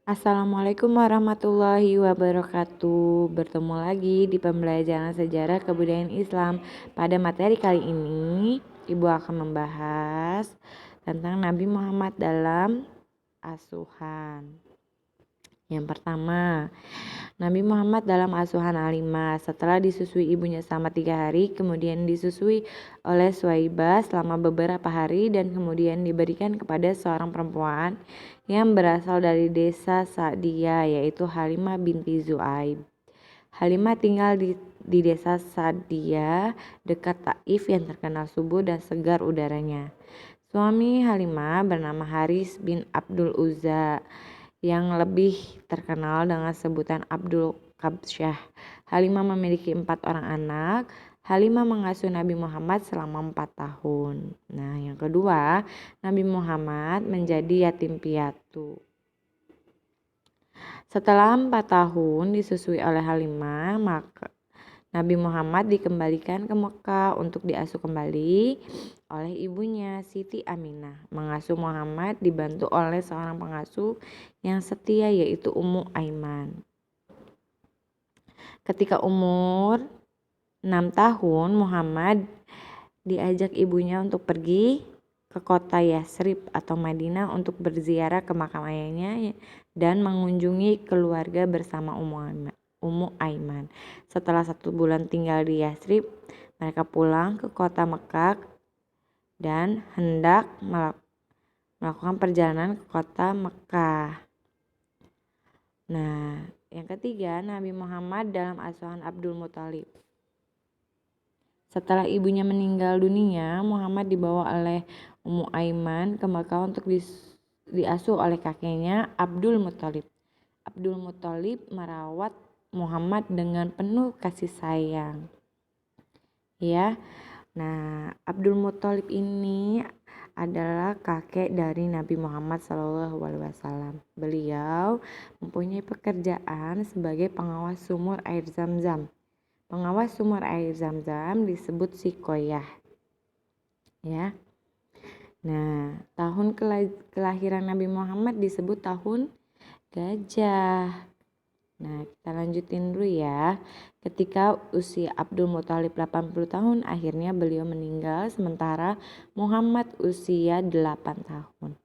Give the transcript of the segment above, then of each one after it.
Assalamualaikum warahmatullahi wabarakatuh. Bertemu lagi di pembelajaran sejarah kebudayaan Islam. Pada materi kali ini, Ibu akan membahas tentang Nabi Muhammad dalam asuhan. Yang pertama, Nabi Muhammad dalam asuhan Halimah. Setelah disusui ibunya selama 3 hari, kemudian disusui oleh Suwaibah selama beberapa hari, dan kemudian diberikan kepada seorang perempuan yang berasal dari desa Sa'diyah, yaitu Halimah binti Zu'aib. Halimah tinggal di desa Sa'diyah dekat Taif yang terkenal subur dan segar udaranya. Suami Halimah bernama Haris bin Abdul Uzza yang lebih terkenal dengan sebutan Abdul Kabsyah. Halimah memiliki 4 orang anak. Halimah mengasuh Nabi Muhammad selama 4 tahun. Nah, yang kedua, Nabi Muhammad menjadi yatim piatu. Setelah 4 tahun disusui oleh Halimah, maka Nabi Muhammad dikembalikan ke Mekah untuk diasuh kembali oleh ibunya Siti Aminah. Mengasuh Muhammad dibantu oleh seorang pengasuh yang setia, yaitu Ummu Aiman. Ketika umur 6 tahun, Muhammad diajak ibunya untuk pergi ke kota Yasrib atau Madinah untuk berziarah ke makam ayahnya dan mengunjungi keluarga bersama Ummu Aiman. Setelah 1 bulan tinggal di Yasrib, mereka pulang ke kota Mekah dan hendak melakukan perjalanan ke kota Mekah. Nah, yang ketiga, Nabi Muhammad dalam asuhan Abdul Muthalib. Setelah ibunya meninggal dunia, Muhammad dibawa oleh Ummu Aiman ke Mekah untuk diasuh oleh kakeknya Abdul Muthalib. Abdul Muthalib merawat Muhammad dengan penuh kasih sayang. Ya. Nah, Abdul Muthalib ini adalah kakek dari Nabi Muhammad SAW. Beliau mempunyai pekerjaan sebagai pengawas sumur air Zam-Zam. Pengawas sumur air Zam-Zam disebut Sikoyah. Ya. Nah, tahun kelahiran Nabi Muhammad disebut tahun gajah. Nah, kita lanjutin dulu ya. Ketika usia Abdul Muthalib 80 tahun, akhirnya beliau meninggal sementara Muhammad usia 8 tahun.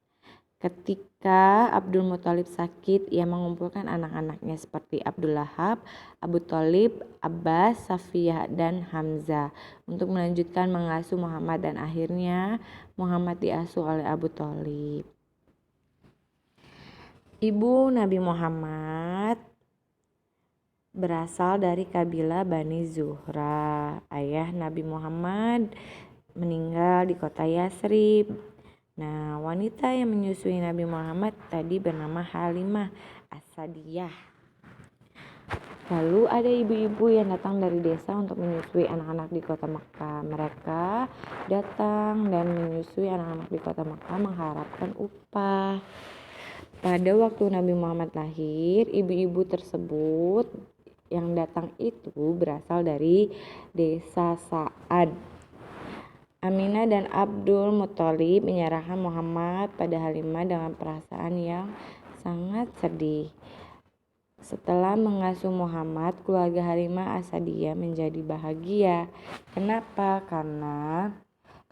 Ketika Abdul Muthalib sakit, ia mengumpulkan anak-anaknya seperti Abdul Lahab, Abu Thalib, Abbas, Safiyah, dan Hamzah untuk melanjutkan mengasuh Muhammad, dan akhirnya Muhammad diasuh oleh Abu Thalib. Ibu Nabi Muhammad berasal dari kabilah Bani Zuhra. Ayah Nabi Muhammad meninggal di kota Yasrib. Nah, wanita yang menyusui Nabi Muhammad tadi bernama Halimah As-Sa'diyah. Lalu ada ibu-ibu yang datang dari desa untuk menyusui anak-anak di kota Mekah. Mereka datang dan menyusui anak-anak di kota Mekah mengharapkan upah. Pada waktu Nabi Muhammad lahir, ibu-ibu tersebut yang datang itu berasal dari desa Sa'ad. Aminah dan Abdul Muthalib menyerahkan Muhammad pada Halimah dengan perasaan yang sangat sedih. Setelah mengasuh Muhammad, keluarga Halimah As-Sa'diyah menjadi bahagia. Kenapa? Karena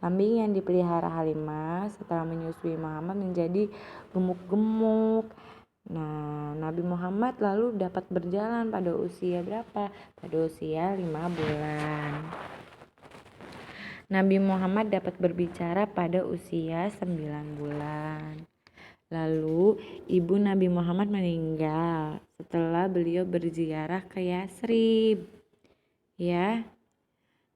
kambing yang dipelihara Halimah setelah menyusui Muhammad menjadi gemuk-gemuk. Nah, Nabi Muhammad lalu dapat berjalan pada usia berapa? Pada usia 5 bulan. Nabi Muhammad dapat berbicara pada usia 9 bulan. Lalu ibu Nabi Muhammad meninggal setelah beliau berziarah ke Yasrib. Ya.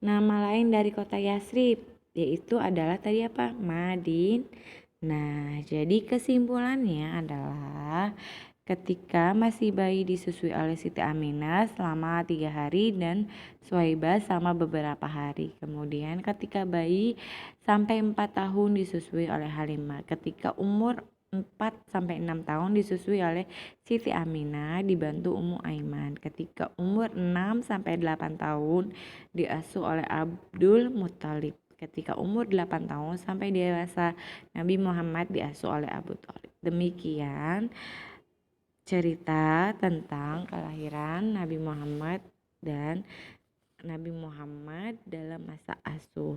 Nama lain dari kota Yasrib yaitu adalah tadi apa? Madinah. Nah, jadi kesimpulannya adalah ketika masih bayi disusui oleh Siti Aminah selama 3 hari dan Suwaibah selama beberapa hari. Kemudian ketika bayi sampai 4 tahun disusui oleh Halimah. Ketika umur 4-6 tahun disusui oleh Siti Aminah dibantu Ummu Aiman. Ketika umur 6-8 tahun diasuh oleh Abdul Muthalib. Ketika umur 8 tahun sampai dewasa, Nabi Muhammad diasuh oleh Abu Thalib. Demikian cerita tentang kelahiran Nabi Muhammad dan Nabi Muhammad dalam masa asuh.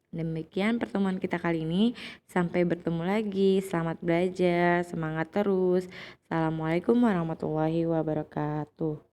Demikian pertemuan kita kali ini. Sampai bertemu lagi. Selamat belajar, semangat terus. Assalamualaikum warahmatullahi wabarakatuh.